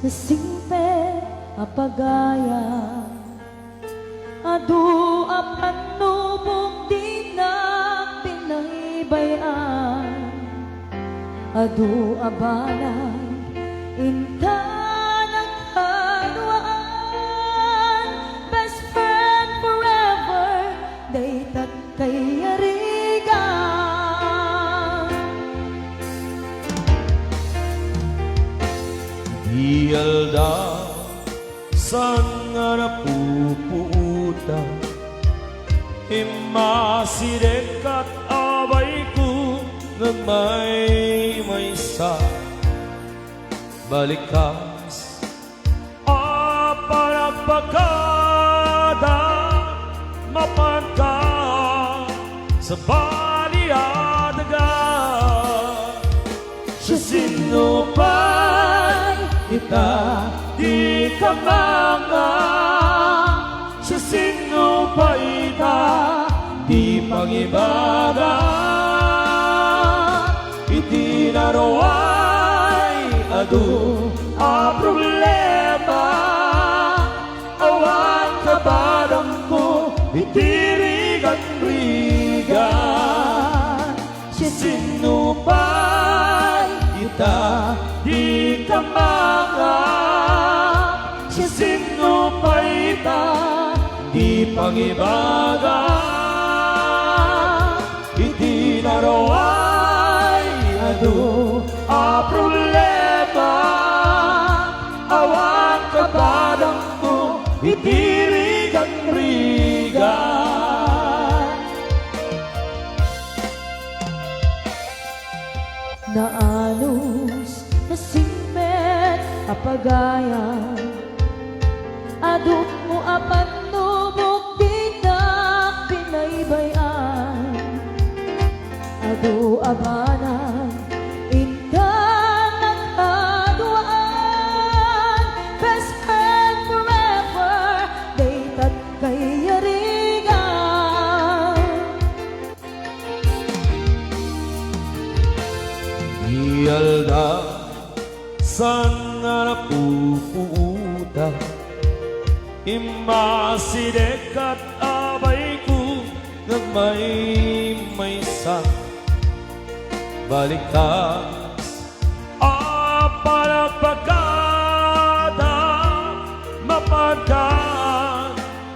simpe apagaya adu apan nubok di na pinaybayan adu abalan inta naghaluan best friend forever day tat kay arigan di alda sang napuputa imasirek at abay ko nagmay sa balikas aparagpagkada mapagka sa baliadaga siya sinupay kita di ka mga siya sinupay ta di pangibaga itinaraway adu a problema awan kabarang ko itirigan-rigan siya sinupay kita di ka mga siya sinupay ta di pangibaga itinaraway adu a problema awan kabarang ko itirigan-rigan naanos na simmet apagayan adu mo apan nubok di na pinaybayan adu abanan intang naghaduan best friend forever day tat kay arigan ialda sang napuputa imasidek at abay ko nagmay sa balikas aparagpagkada mapagka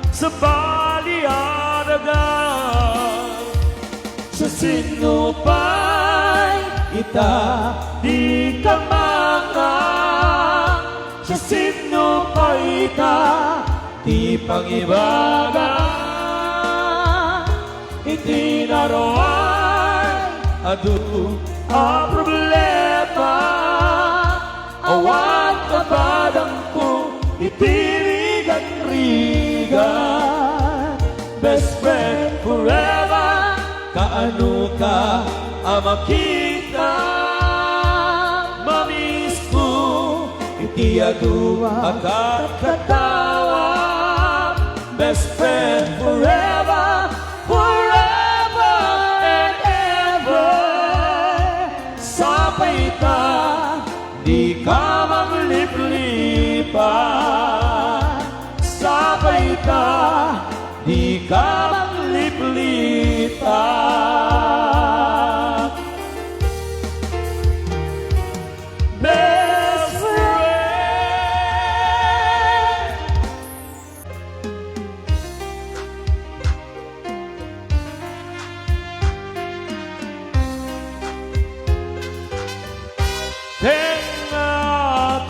sa baliadaga sa sinupay ita di ka mga sa sinupay ita di pangibaga itinaraway adu a problema awan kabarang ko itirigan-rigan best friend forever kaano ka makita mamiss ko itiyadu akat katawa best friend forever forever and ever sapay ta di ka magliplipan sapay ta di ka magliplipan best friend tenga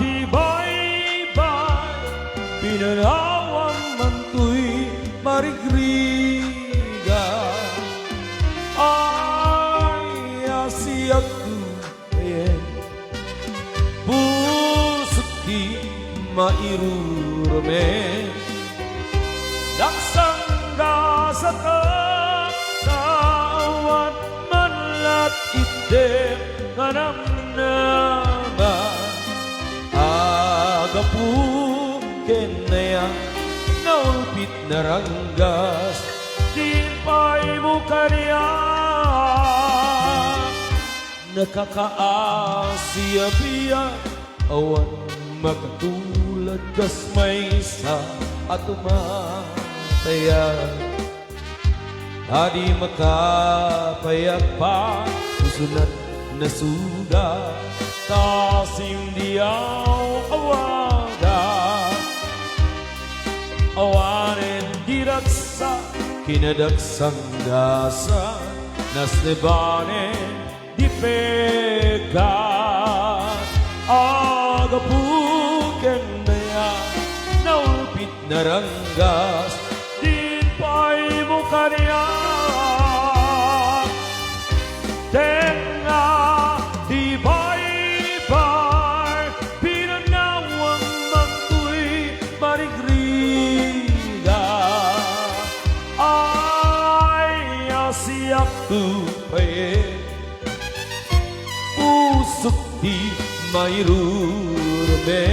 tibay-bay pinanawang manto'y marigriga ay asiyak ko pusot di mairurame nagsangga sa katawan manlat item kanamnaman agapu kenaya naupit na ranggas di pa'y mukanya nakakaasiya-biya awan makatulad kas may isa at umatayag. Adi makapayak pa susunod na suga tas hindi awaga. Awanin diraksa kinadaksang dasa nas nebanen di pegat. Agapuken na yan naulpit na ranggas di pa'y mo kaniya. Tenga di ba'y pinanawang magtu'y marigriga. Ay asiyak tupaye usok di mairurme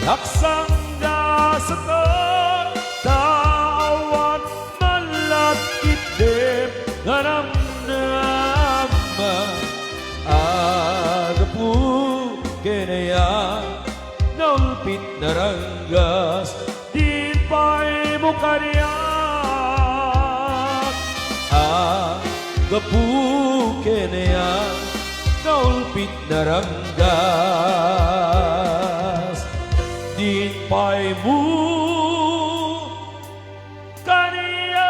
laksang dasatan tawan malat itim ganam nama agapu kenaya naulpit na ranggas di pa'y mukanya. Agapu kenaya naulpit na ranggas di pa'y mo kaniya.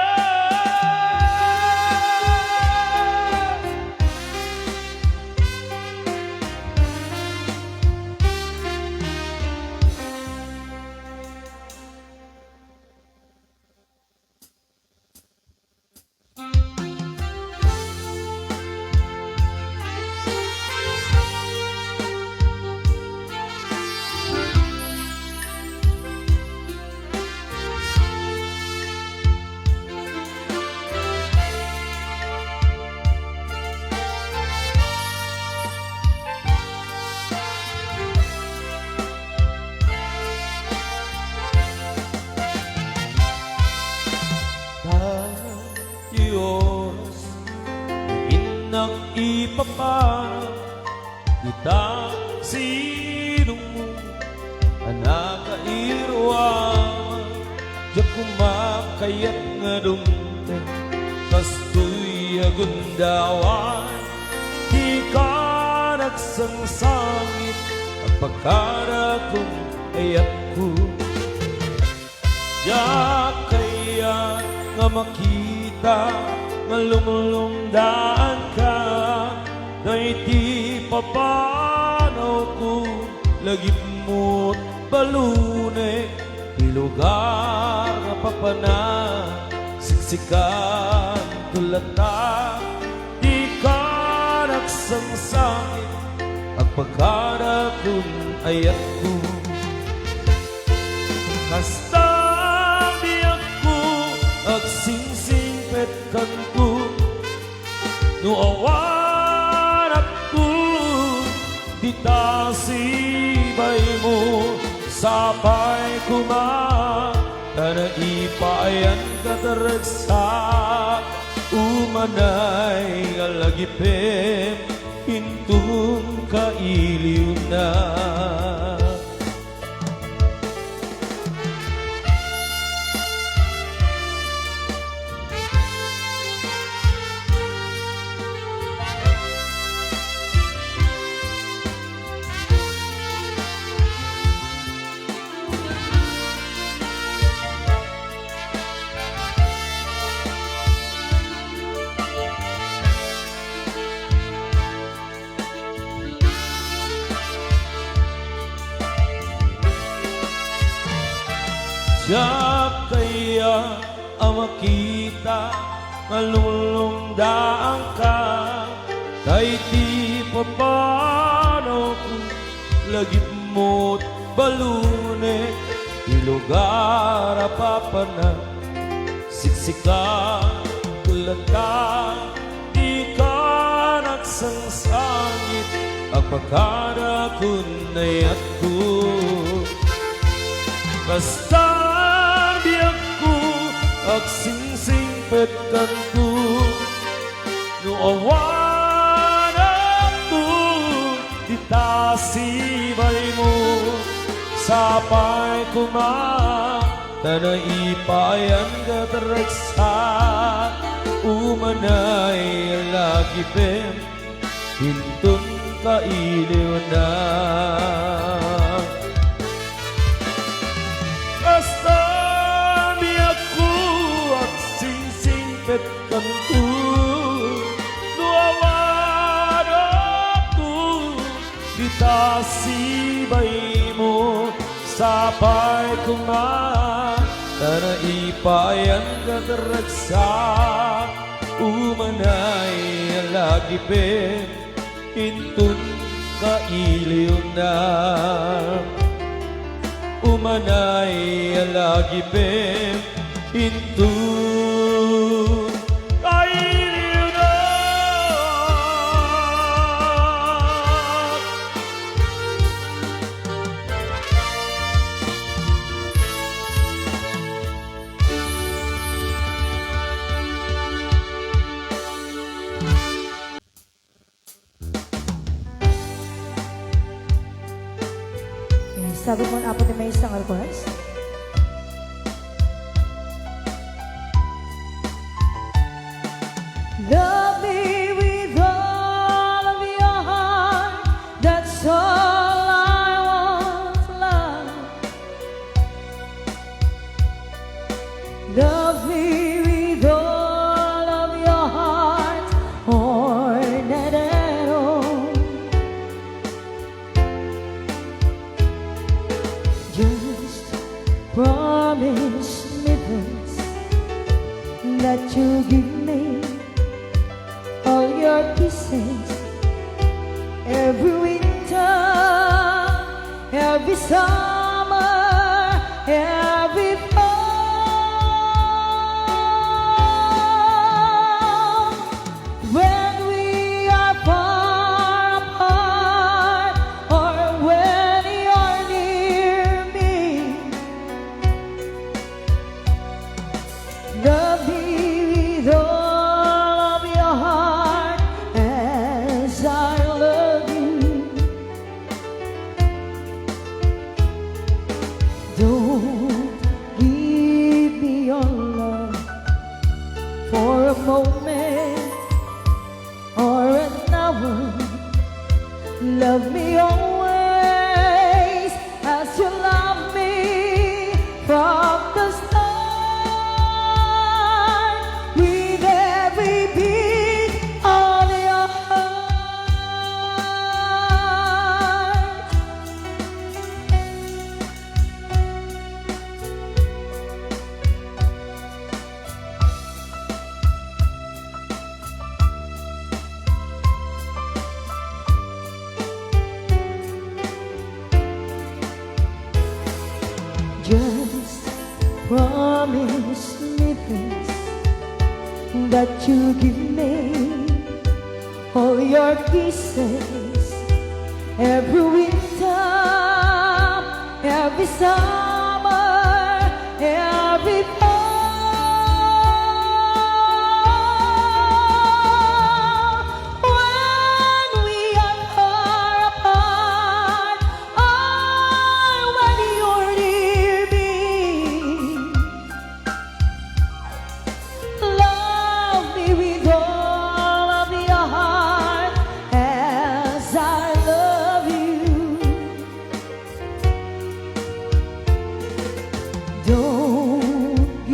Diyos, inang ipapana kita sinong anakairwan diya kumakayat nga dumte kastoy agundawan di ka nagsangsangit at pagkarakong ayat ko. Diya kaya nga makita nga lumulungdaan ka kay di papanaw ko lagip mo't balune di lugar nga papana siksikan tulata di ka nagsangsangit ang pagkarakon ayat ko. Kasta agsingsingpet kanto no awan ako di tasibay mo sapay kuma tana ipayan kataragsak umanay alagipem intun kailiw na. Siya kaya ang makita malulungdaan ka kay di papanaw ko lagip mo't balune di lugar apapana siksika tulata di ka nagsangsangit ang pagkarakon ayat ko. Basta biyak ko agsingsingpet kanto no awan ako di tayo itasibay mo sapay kuma tanay ipayan gataragsa umanay lagi pen hintun kailiw na basta ako at singsingpet kanto nuawan ako itasibay mo sapay kuma tanay ipayan gataragsa umanay lagi pen hintun kailiw na umanay lagi pen hintun kailiw na. Sabi mo ang apat na may isang alcohols. Love me with all of your heart. That's all I want, love. Love me with all of your heart. Ornero. Just promise me this, that you give me all your kisses every winter, every summer, every fall. When we are far apart, or when you're near me, love me with all of your heart as I love you. Don't give me your love for a moment or an hour. Love me always as you love me from the start, with every beat of your heart. Just promise me this, that you give me all your kisses every winter, every summer, every fall. When we are far apart, or when you're near me, love me with all of your heart as I love you. Don't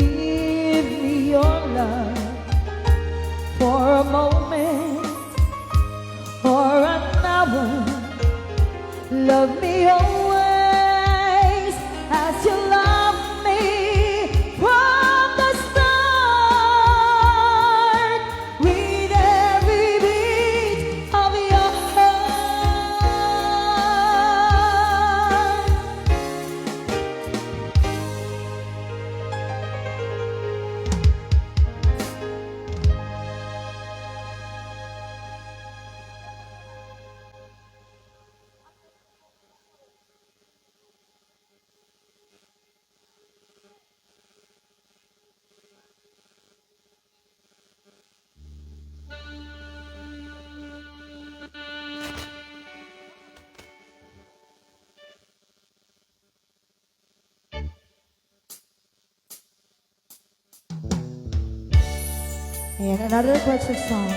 And another Batac song.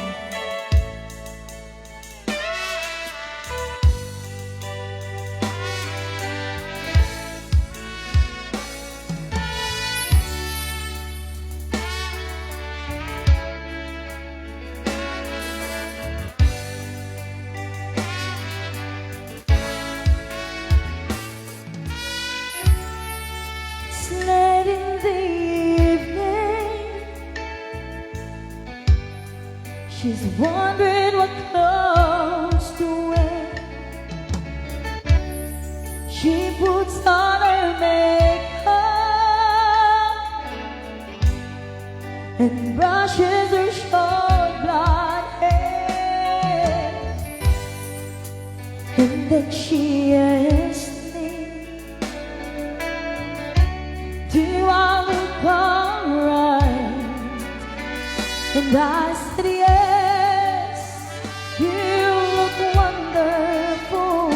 It's late in the evening. She's wondering what clothes to wear. She puts on her makeup and brushes her short blonde hair. And then she asks me, do I look alright? And I said yes, you look wonderful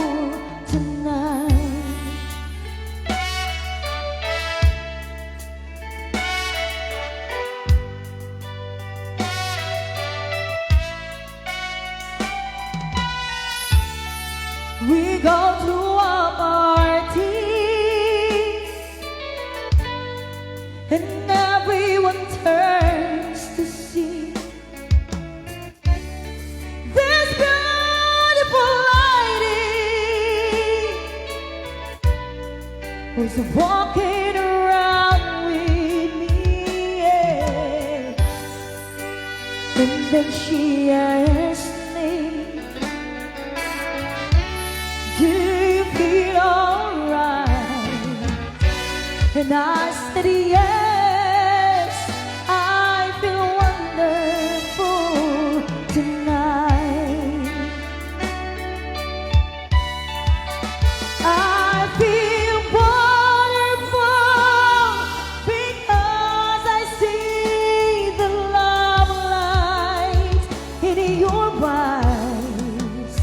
tonight. We go to a party and everyone turns to see this beautiful lady who's walking around with me, yeah. And then she asked me, do you feel alright? And I said yes, I feel wonderful tonight. I feel wonderful because I see the love light in your eyes,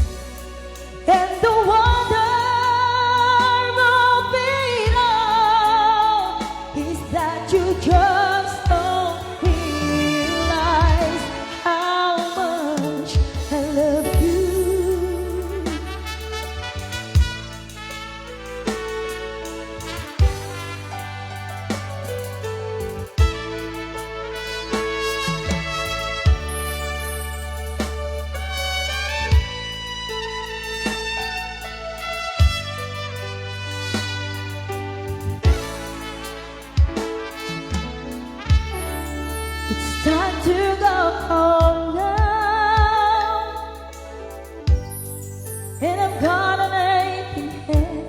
and the wonder of it all is that you just don't realize how much I love you. It's time to go home now, and I've got an aching head,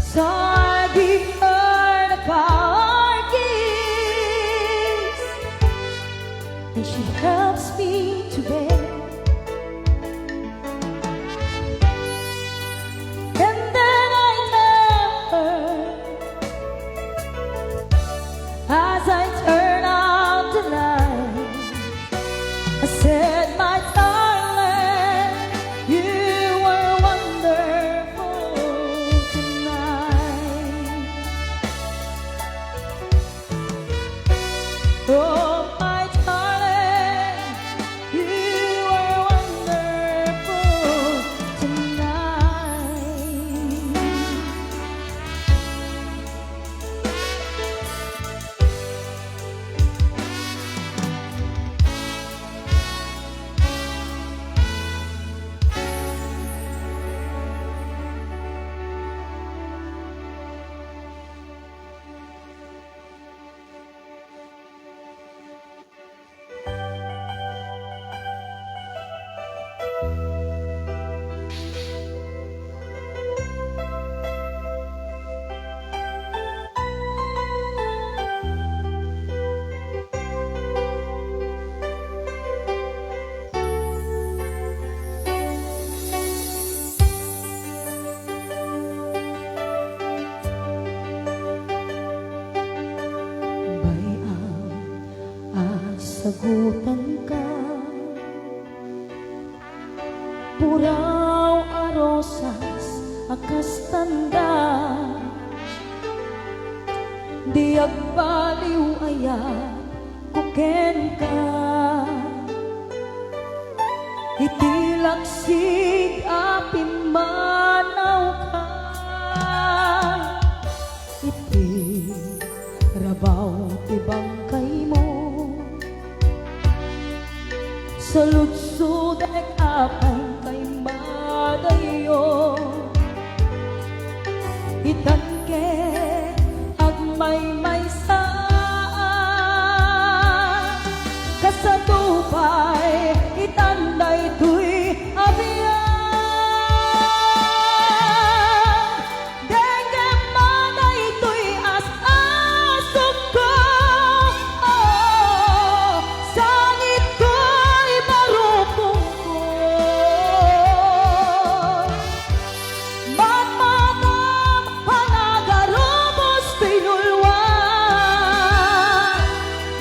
so I give her the car keys, and she helps me to bed. And then I tell her, as I turn out the light, I said, my darling, you were wonderful tonight. Oh, my darling, you were wonderful tonight. sagutan ka. Puraw a rosas akas tanda, di agbaliw aya kuken ka. Itilaksig apin manaw ka. Iti rabaw ti bangkay mo. Sa lutsudek apay kay madayo. Itangke agmay saan kasadupay itanday tuy abiyan. Denge maday tuy as-asok ko. Sangit ko'y marupong ko. Matmatam panagaromos pinulwan.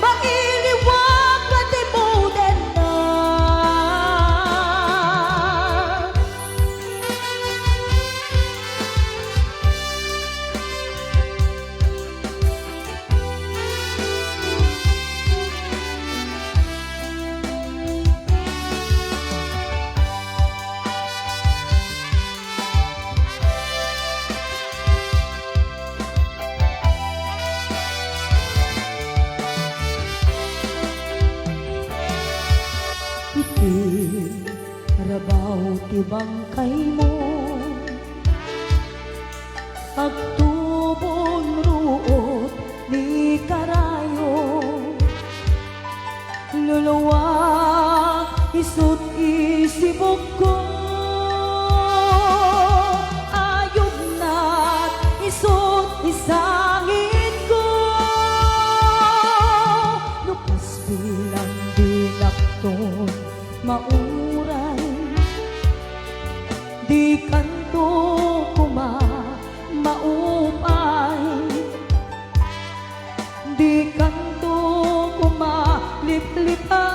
Mailiwag patimunin na. Iti rabaw ti bangkay mo. Agtubon ruot ni karayo. Luluwa isut isibog ko. Ayog na't isut isangin ko. Lupas bilang dinakton mauray. Di kanto kuma maupay. Di kanto kuma liplipatan.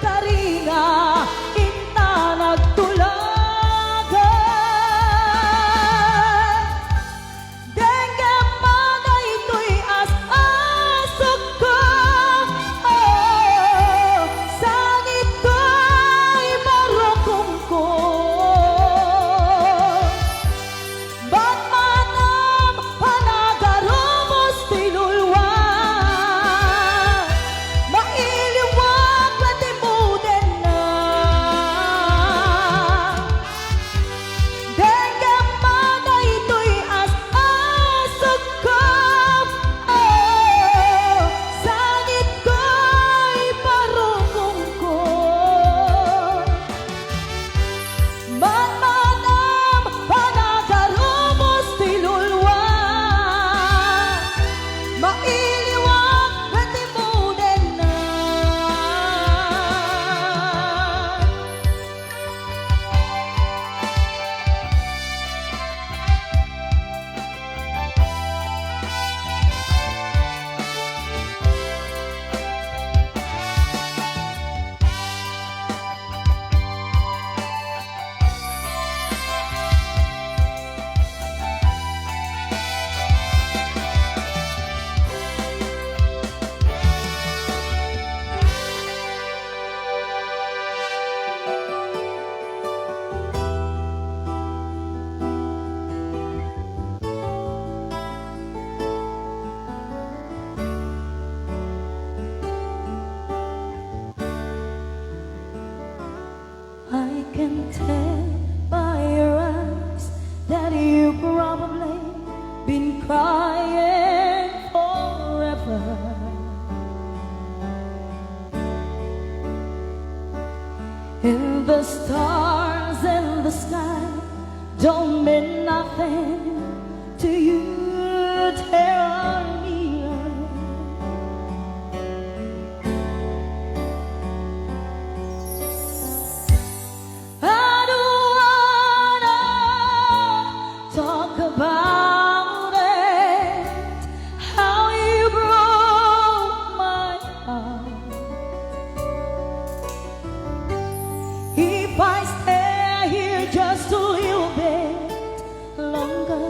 Karinga inta nagtulagan. Denge maday tuy as-asok ko. Sangit ko'y marupong ko. Batmatam panagaromos pinulwan. Mailiwag patimunin na. Denge maday tuy as-asok ko. Sangit ko'y marupong ko. Matmatam panagaromos pinulwan. Mailiwag patimunin na. I can tell by your eyes that you've probably been crying forever. And the stars in the sky don't mean nothing to you. Tell me I don't wanna talk about it, how you broke my heart. If I stay here just a little bit longer,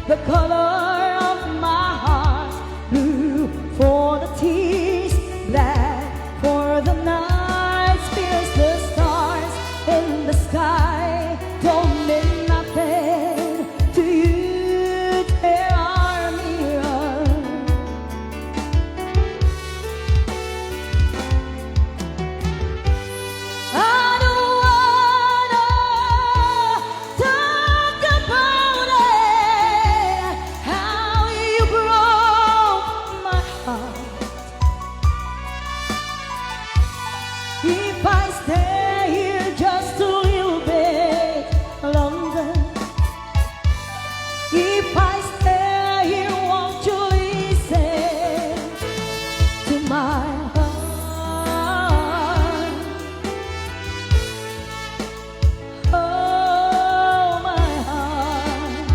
the color of my heart, blue for the tears, black for the night, fierce the stars in the sky don't mean nothing to you, tear our mirror. I don't wanna talk about it, how you broke my heart. If I stay here just a little bit longer, if I stay here, won't you listen to my heart? Oh, my heart.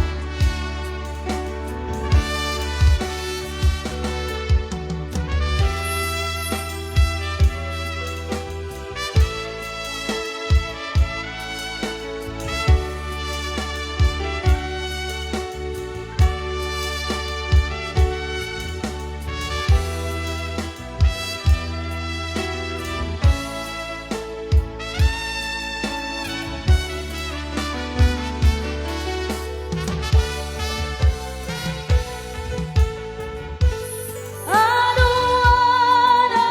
I don't wanna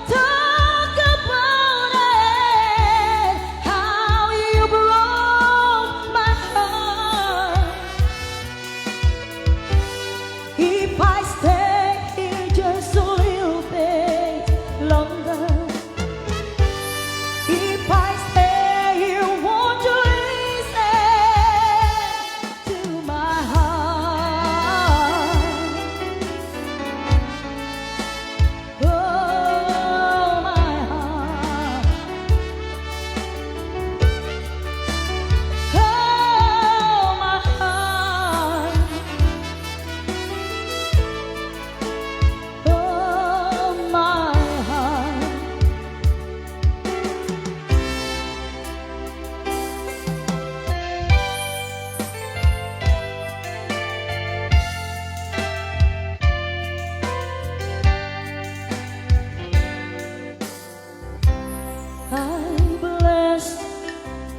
talk about it, how you broke my heart. If I stay here just a little bit longer, if I stay here, won't you listen to my heart? Oh, my heart. Oh, my heart. Oh, my heart. I blessed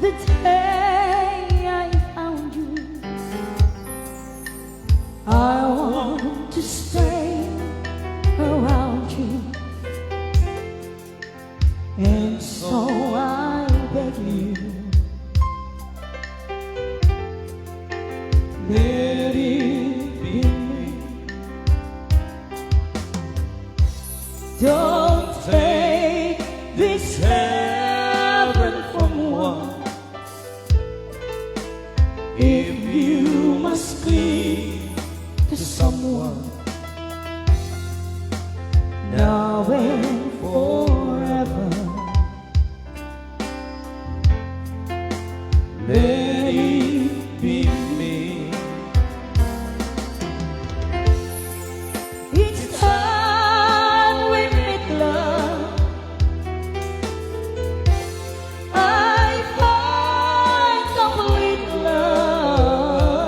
the day I found you. I want to stay around you, and so I beg you, let it be me. Don't take this heaven from one. If you must cling to someone, now and forever, let it be me. Each time we meet, love, I find complete love.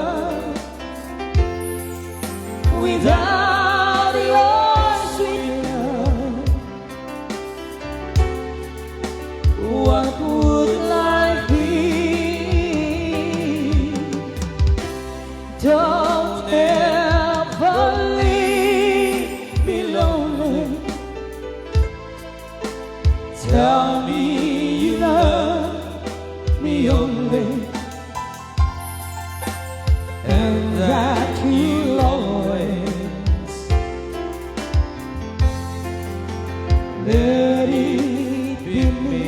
Without your sweet love, what would life be? Don't ever leave me lonely. Tell me you love me only, and that you'll always let it be me.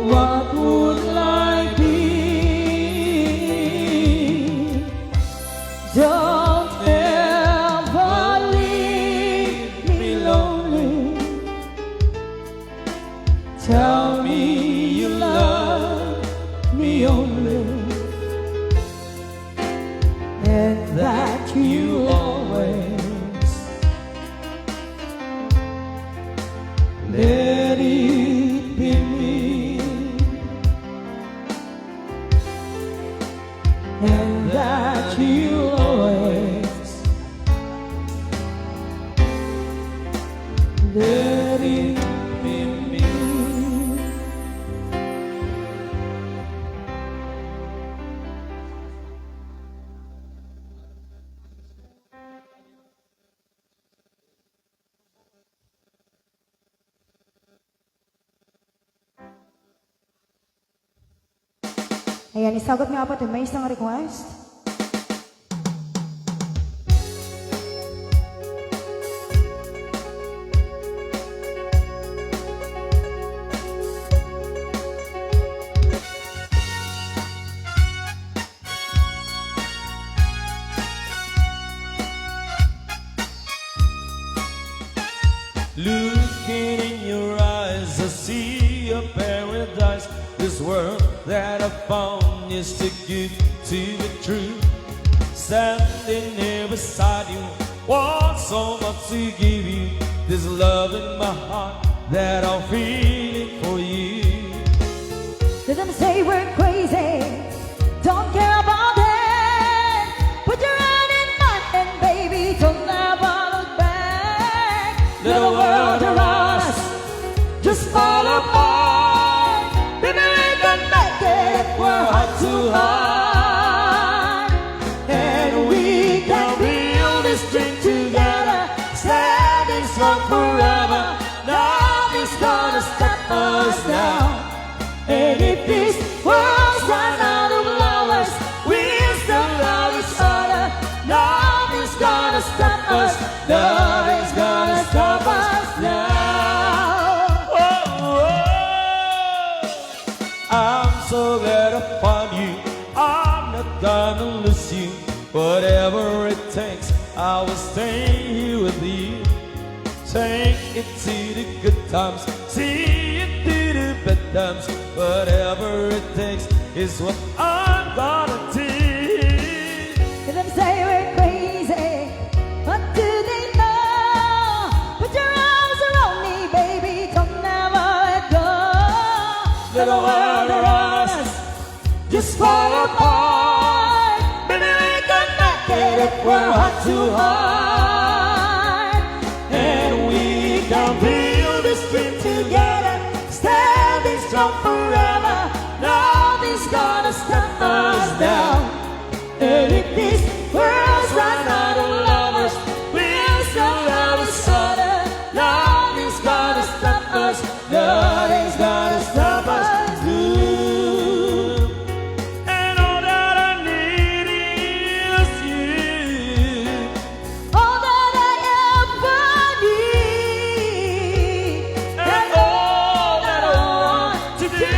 what would life be? Don't ever leave me lonely. Tell me you love me only, and that you always let it be me, and that you always let it be me. Ayan, isagot niyo po may isang request. Looking in your eyes, I see a paradise. This world that I found is too good to be true. Standing here beside you, want so much to give you. This love in my heart that I'm feeling for you. Let them say we're crazy, don't care about it. Put your hand in mine and baby, don't never look back. Let the world around us just fall apart. Baby, we can make it if we're heart to heart. And we can build this dream together, standing strong forever. Nothing's gonna stop us now. And if this world's run out of lovers, we'll still love each other. Nothing's gonna stop us. Nothing's gonna stop us now. I'm so glad I found you. I'm not gonna lose you. Whatever it takes, I will stay here with you. Take it to the good times, see it through the bad times. Whatever it takes is what I'm gonna do. Let them say we're crazy, what do they know? Put your arms around me, baby, don't never let go. Let the world around us just fall apart. Baby, we can make it if we're heart to heart. And we can build this dream together, standing strong forever. Nothing's gonna stop us now. And if this world's run out of lovers, we'll still love each other. Nothing's gonna stop us. Nothing's gonna stop us. And all that I need is you. All that I ever need, And all that I want to do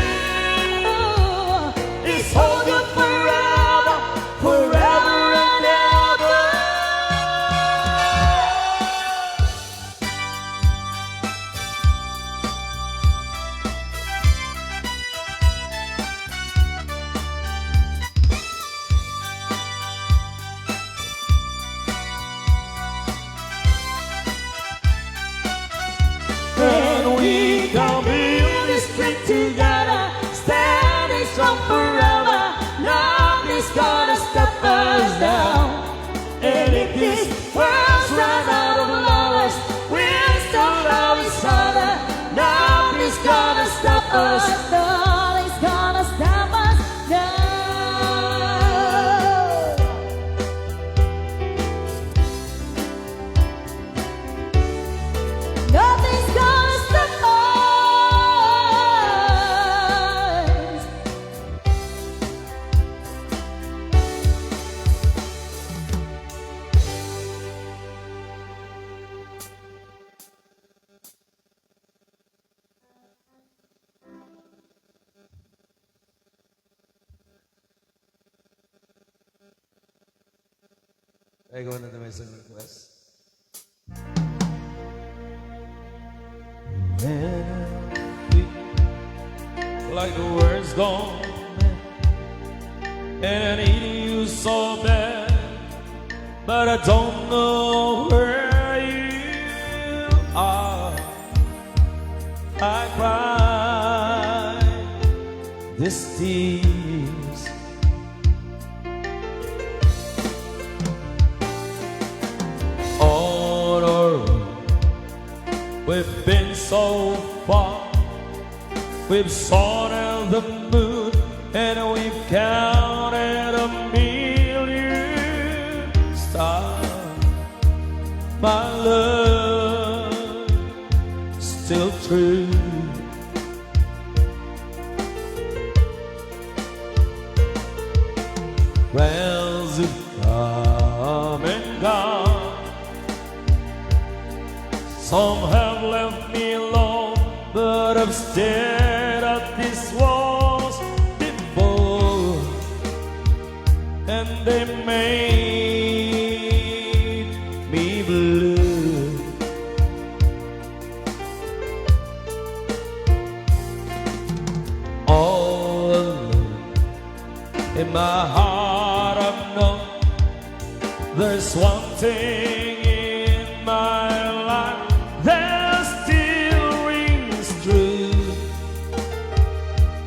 is hold you forever, forever and ever. and we can build this dream together, standing strong forever. Nothing's gonna stop us now. And if this world's run out of lovers, we'll still love each other. Nothing's gonna stop us. Nothing's gonna stop us now. Nothing's gonna stop us. I go na may song request. When I feel like the words gone and I need you so bad, but I don't know where you are. I cry these tears. On our road, we've been so far. We've sorted the moon and we've counted a million stars. My love still true. Friends who come and gone, some have left me alone, but I've stared at these walls before, and they made me blue. All alone in my heart I've known there's one thing in my life that still rings true.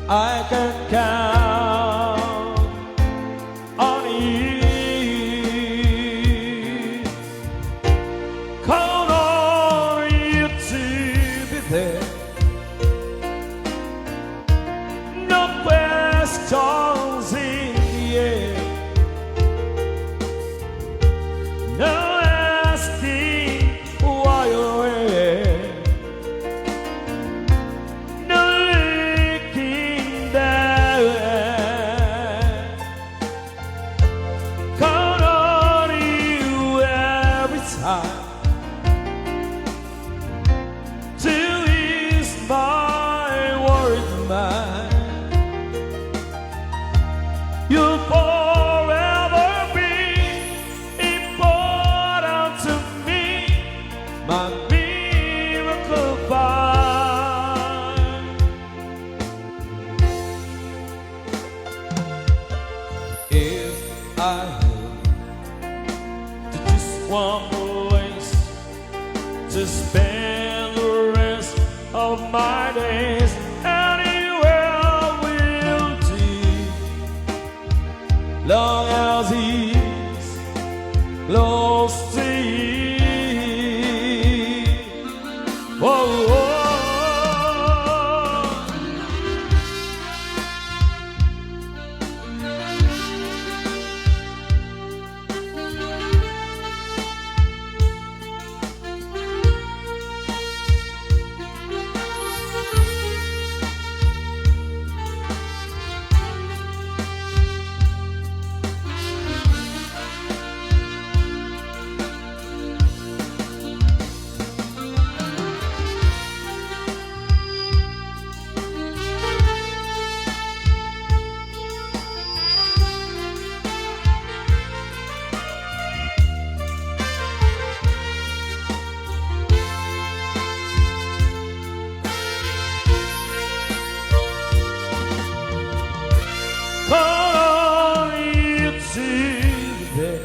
I can count on you, count on you to be there. No questions in the air, no asking why you're here, no looking back. Count on you every time to ease my worried mind. You'll forever be important to me, my miracle vine. If I had to just one place to spend the rest of my days, anywhere will do, long as he's close to you. Whoa, whoa. Call on you today.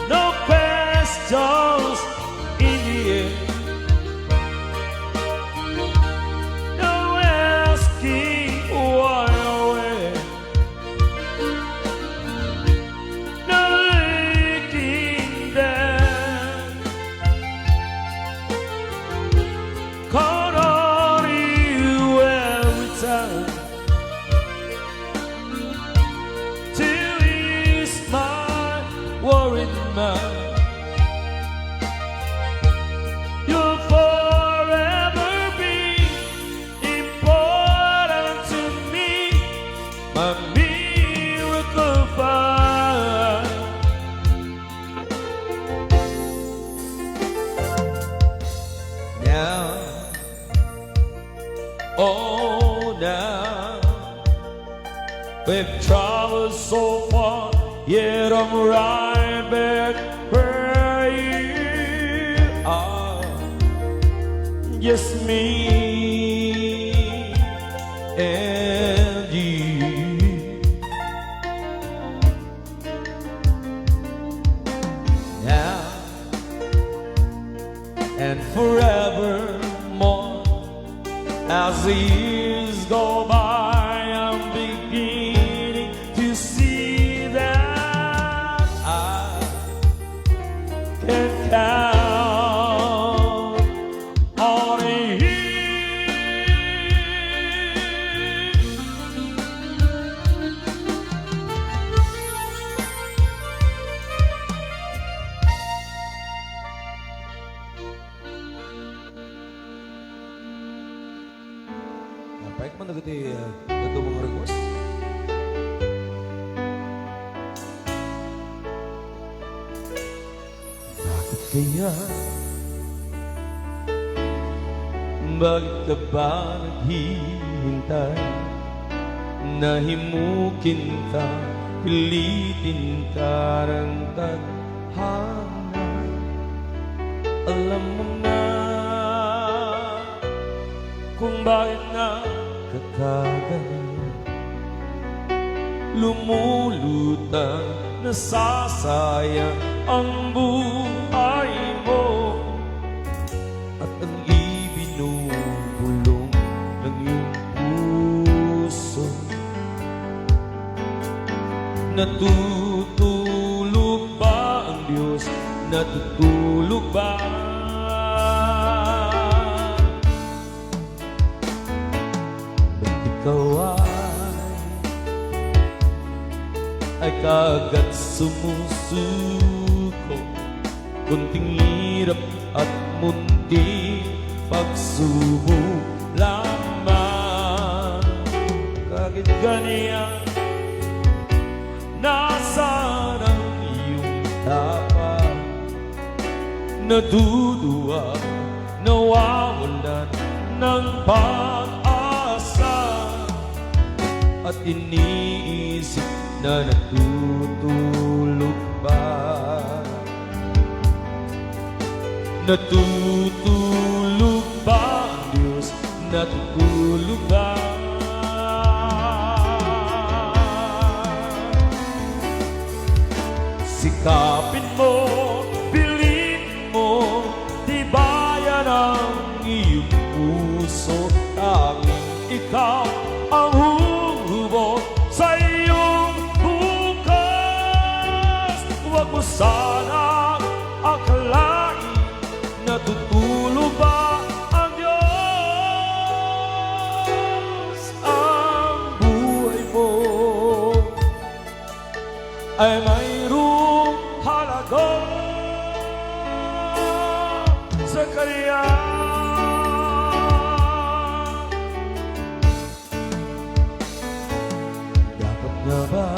No questions in the air, no asking why you're here, no looking down. Call on you every time to ease my worried mind. You'll forever be important to me, my miracle vine. Now, oh now, we've traveled so far yet I'm right back where you are. Just me and you. Now and forevermore, as the years go by, I'm beginning to see that I can count on you. Baik man nagati gato mga request. Bakit kaya? Bakit ka ba naghihintay? Nahimukin ka, pilitin ka ng tadhana. Alam mo na kung bakit na kagaganyan, lumulutang nasasayang ang buhay mo, at ang ibinubulong ng iyong puso. Natutulog ba ang Diyos? Natutulog ba? Ikaw ay kaagad sumusuko, kunting hirap at munting pagsubok lamang. Kahit ganyan, nasaan ang iyong tapat? Naduduwa, nawawalan ng pag-asa, at iniisip na natutulog ba? Natutulog ba ang Diyos? Natutulog ba? Sikapin mo, piliin mo, tibayan ang iyong puso. Tanging ikaw ang hubot sa iyong bukas. Huwag mo sanang akalain natutulog ba ang Diyos. Ang buhay mo ay mayroong halaga sa Kanya. Na ba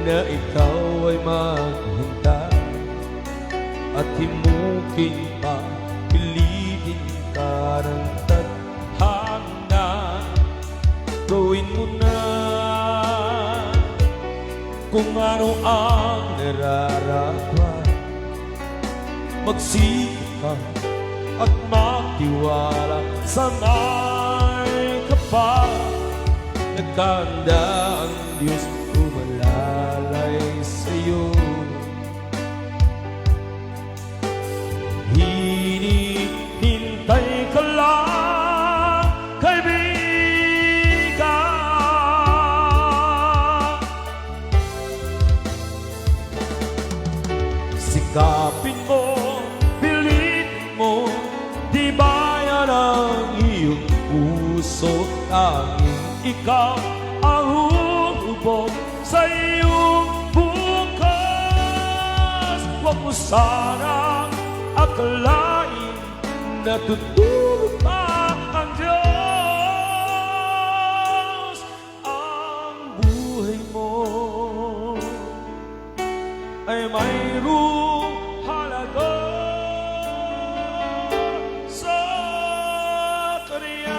na ikaw ay maghintay at himukin pa, piliin ka ng tadhana? Gawin mo na kung ano ang nararamdaman. Magsikap ka at magtiwala sa may kapal. Nagkanda ang Diyos, umalalay sa'yo. Hinihintay ka lang, kaibigan. Sikapin mo, pilitin mo, tibayan ang iyong puso. Tanging ikaw ang hubog sa iyong bukas. Huwag mo sanang akalain natutulog pa ang Diyos. Ang buhay mo ay mayroong halaga sa Kanya.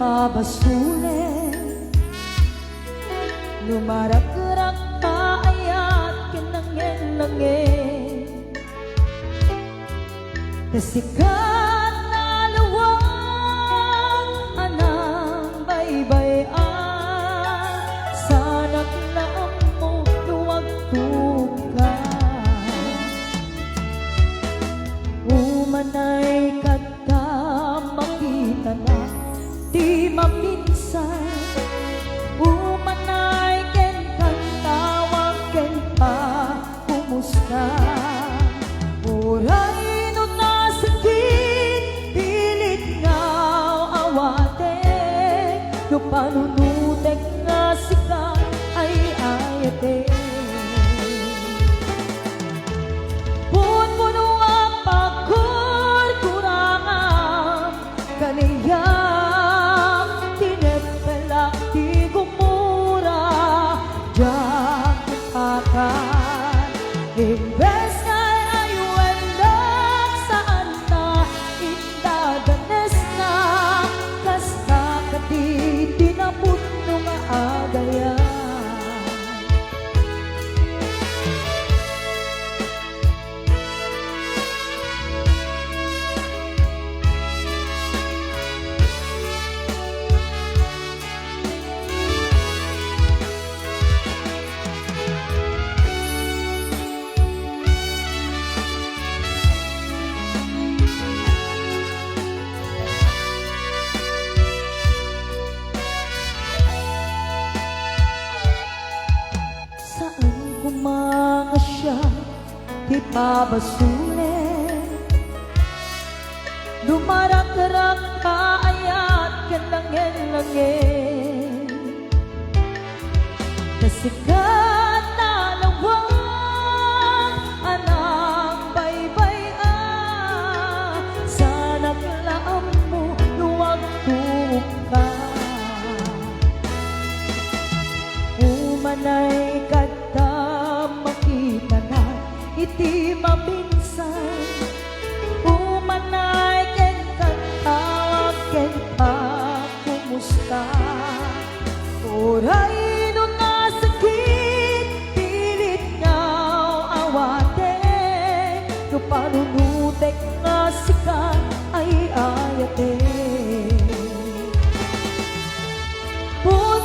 pabasulit lumarak-rak kaayat kinangin-langin kasikat na lawang anang baybayan sanak na mo luwag tukan umanay kata makita na di maminsan umanay ken kantawag ken pa kumusta oray no nasakit pilit ngaw awate no panunutek nga sikat ay ayate puno ang pagkurkurangan kaniyang tinepelak di gumura diyan akan imbes na ayuendak saan na indadanes na kasta kati tinaput no nga agayan saan kumanga siya di pabasulit lumarak-rak kaayat kanangin-langin kasikat na lawang anang baybayan sanak laam mo luwag tukan umanay kata makita na iti maminsan umanay ken kantawag ken pa kumusta oray no nasakit pilit ngaw awate no panunutek nga sikat ay ayate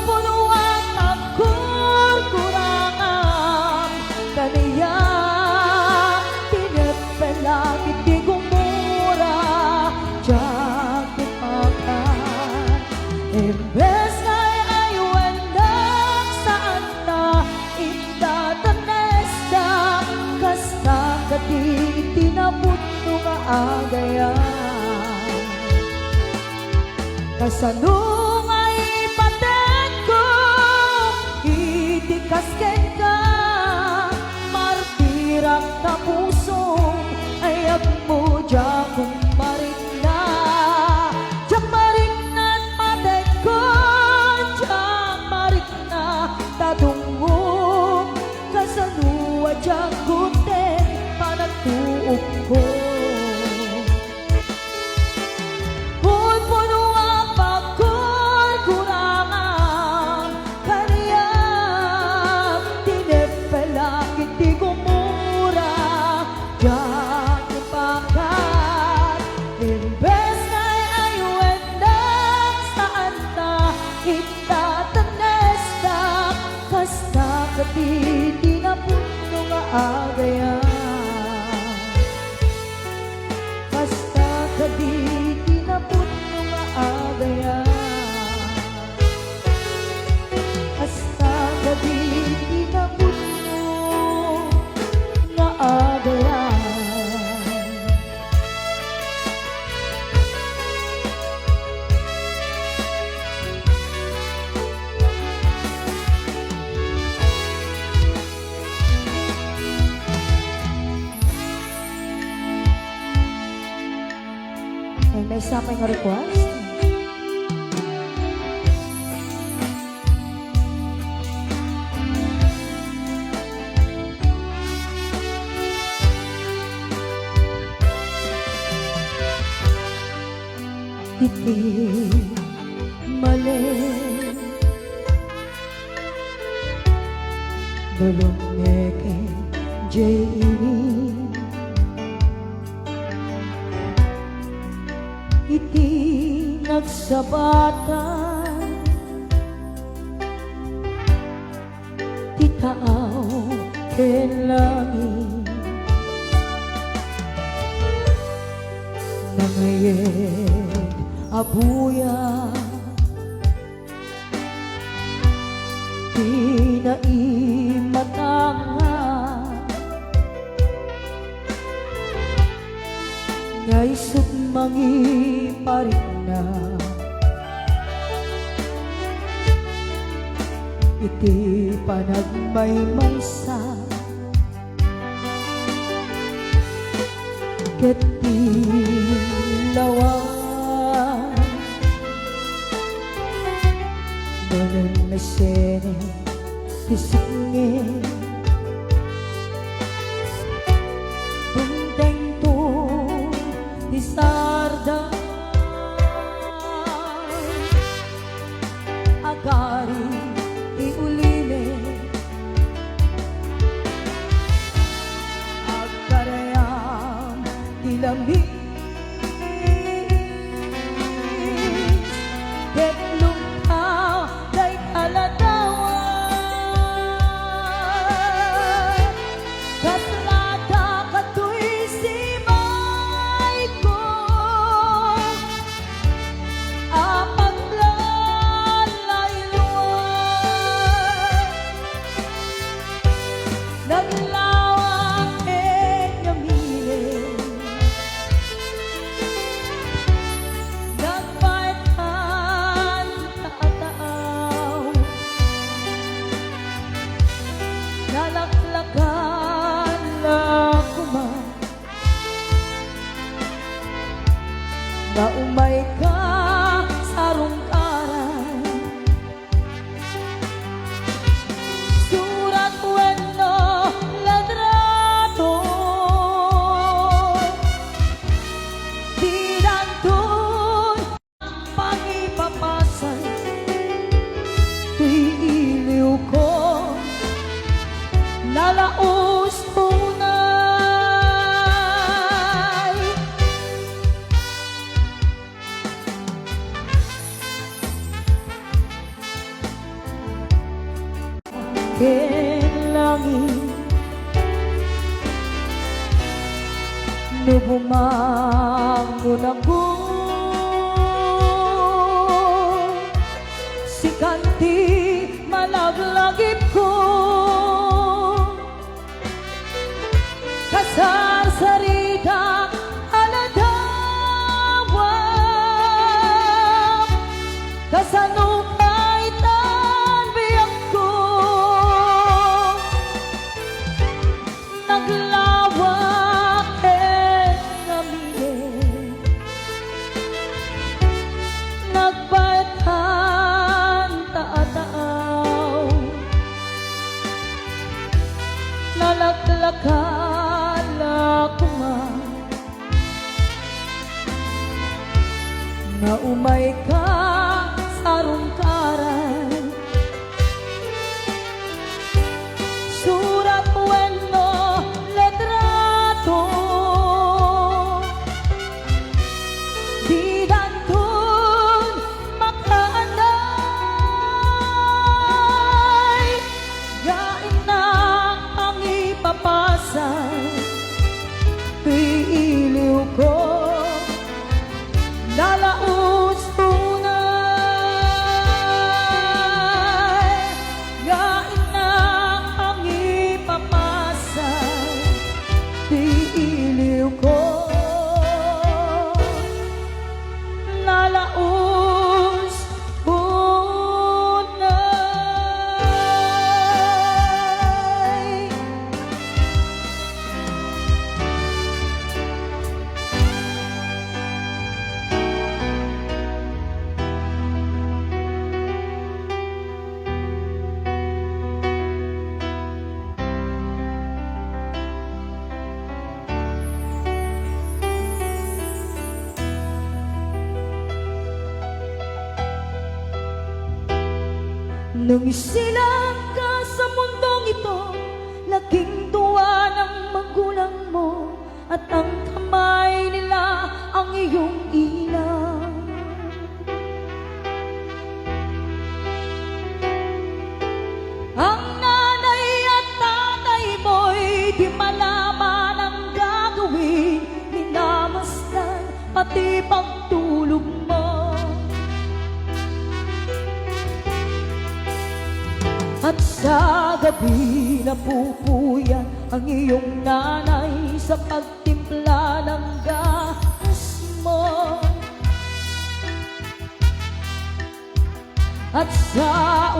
puno ang pagkurkurangan kaniyang tinepelak iti gumura jagit makan imbes na ayuendak saan na indadanes da kasta kati tinaput no nga agayan kasano nga ipaten ko itikas ken ka martirang na puso ay mo dyan kung marik na paten ko dyan marik na tatungong kasaluwa dyan kunten panagtuop ko puno ang pagkurkurangan kaniyang tinepelak iti gumura diyan ipakat imbes na ayuendak saan na itatanes da kasta kati tinaput no nga agayan kasta kati tinaput no nga agayan kasta kati tinaput no nga agayan ay may isa pa yung request iti mali belum ngeke ini iti nagsabatan ti tao ken langit nangayeg abuya di naimatangan ngay sugmangi parik na iti panagmaymaysa ket ti lawan nonen mesene ti singin tunteng to ti sarda agari ti uline agkarayam ti lamig ket lumtaw day aladawan kaslada katoy simay ko apag lalayluan naglawang enyamilin nagpaitan taataw nalaklakan lakuman na umay ka sa rungkaran surat weno ladrato dinantun pangipapasan tuy iliw ko nalaos tunay ken langit no bumangon ako si kanti malaglagip ko kasarsarita aladawan kasanupaitan biyak ko naglawak engamine nagpaitan taataw nalaklakan lakuman na umay ka sa rungkaran surat weno letrato didantun makaanay gain na ang ipapasan tuy iliw ko nalaos tunay Nung isilang ka sa mundong ito, laking tuwa ng magulang mo, at ang kamay nila ang iyong ilaw. Ang nanay at tatay mo'y di malaman ang gagawin, minamasdan pati pagtulog mo. At sa gabi napupuyan ang iyong nanay sa pagtimpla ng gatas mo. At sa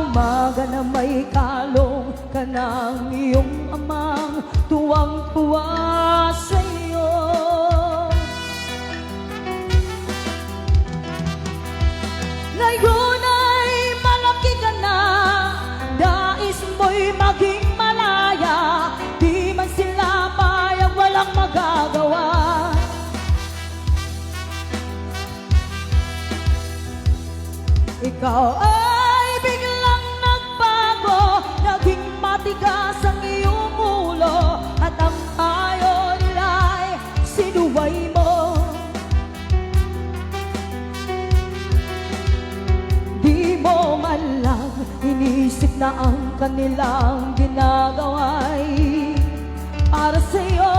umaga na may kalong ka ng iyong amang tuwang-tuwa sa iyo. Ngayon ay malaki ka na, dais mo'y maging malaya, di man sila payag, walang magagawa. Ikaw ay biglang nagbago, naging matigas ang iyong ulo, at ang payo nila'y sinuway mo. Di mo man lang inisip na ang kanilang ginagawa'y para sa'yo.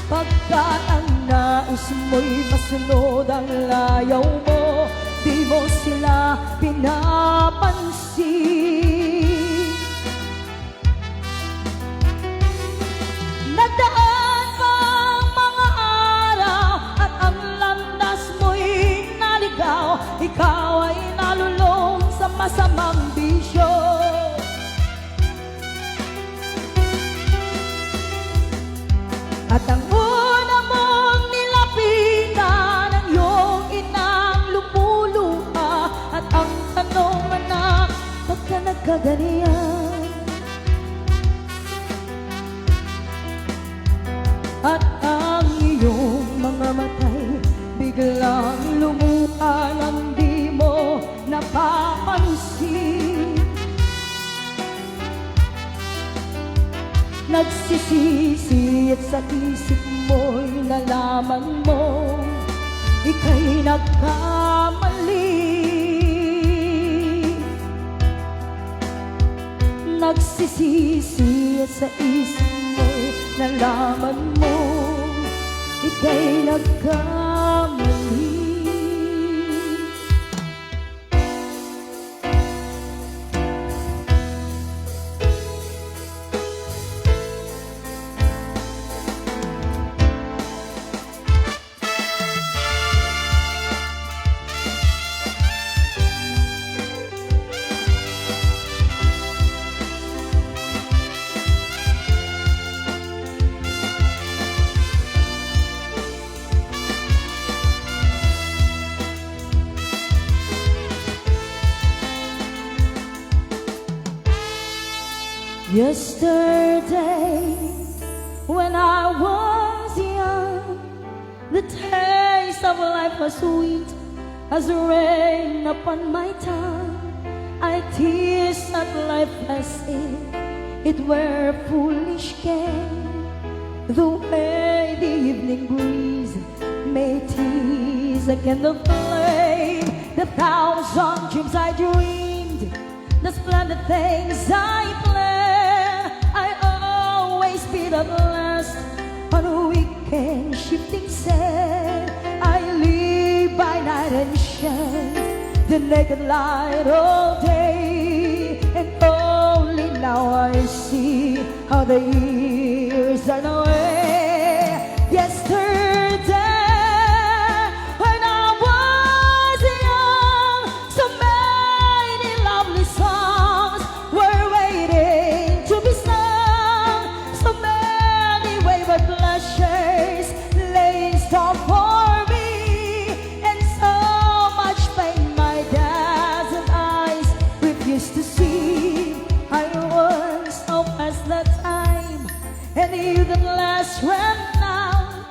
Pagkat ang nais mo'y masunod ang layaw mo, di mo sila pinapansin. Nagdaan pa ang mga araw at ang landas mo'y naligaw, ikaw ay nalulong sa masamang bisyo. At ang una mong nilapitan ang iyong inang lumuluha, at ang tanong, anak, ba't ka nagkaganyan? At ang iyong mga matay biglang lumuha nang di mo napapansin. Nagsisisi at sa isip mo'y nalaman mo ika'y nagkamali. Nagsisisi at sa isip mo'y nalaman mo ika'y nagkamali. Yesterday, when I was young, the taste of life was sweet as rain upon my tongue. I teased at life as if it were a foolish game, the way the evening breeze may tease again the flame. The thousand dreams I dreamed, the splendid things I planned, I always beat at last on a weekend shifting sand. I live by night and shine the naked light all day, and only now I see how the years are away. Yesterday, when I was young, so many lovely songs were waiting to be sung, so many wayward pleasures lay in store for me, and so much pain my dazzled eyes refused to see. I once so past the time, and you that last ran out,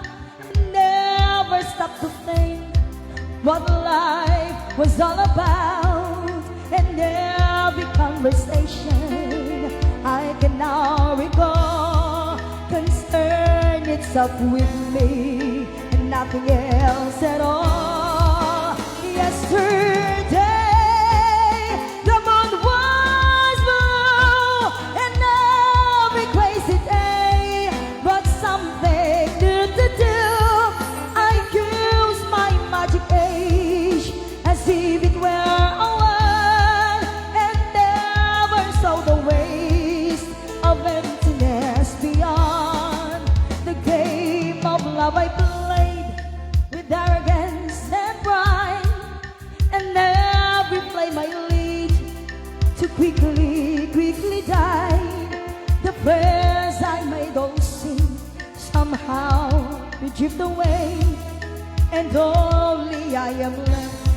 never stop to think what life was all about, and every conversation I can now recall concern itself with me and nothing else at all. Yesterday the moon was blue and every crazy day brought something new to do. I used my magic age as if it were a word and never saw the waste of emptiness beyond. The game of love I played with arrogance and pride, and every flame I lit to quickly die. The prayers I made all sing somehow we drift away, and only I am left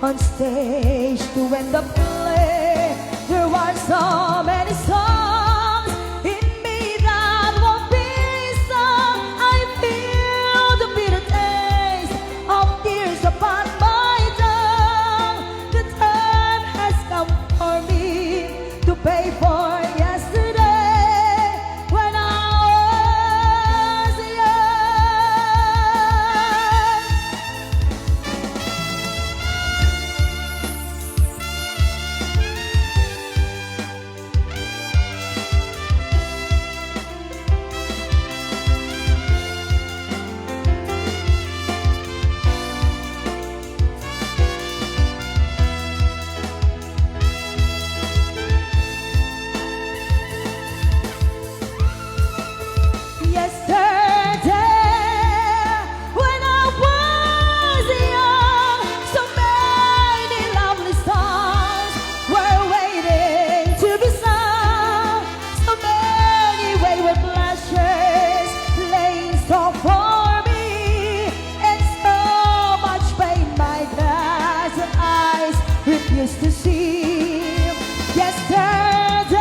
on stage to end the play. There are so many songs in me that won't be sung. I feel the bitter taste of tears upon my tongue. The time has come for me to pay for yesterday when I was used to see. Yesterday,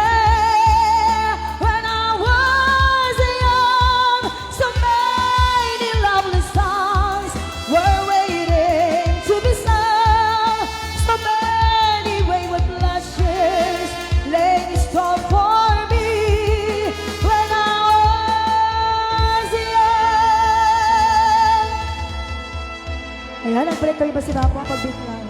when I was young, so many lovely songs were waiting to be sung. So many wayward blushes lay in store for me when I was young. Ayan, ang break kayo ba sila po? Pag-beat lang.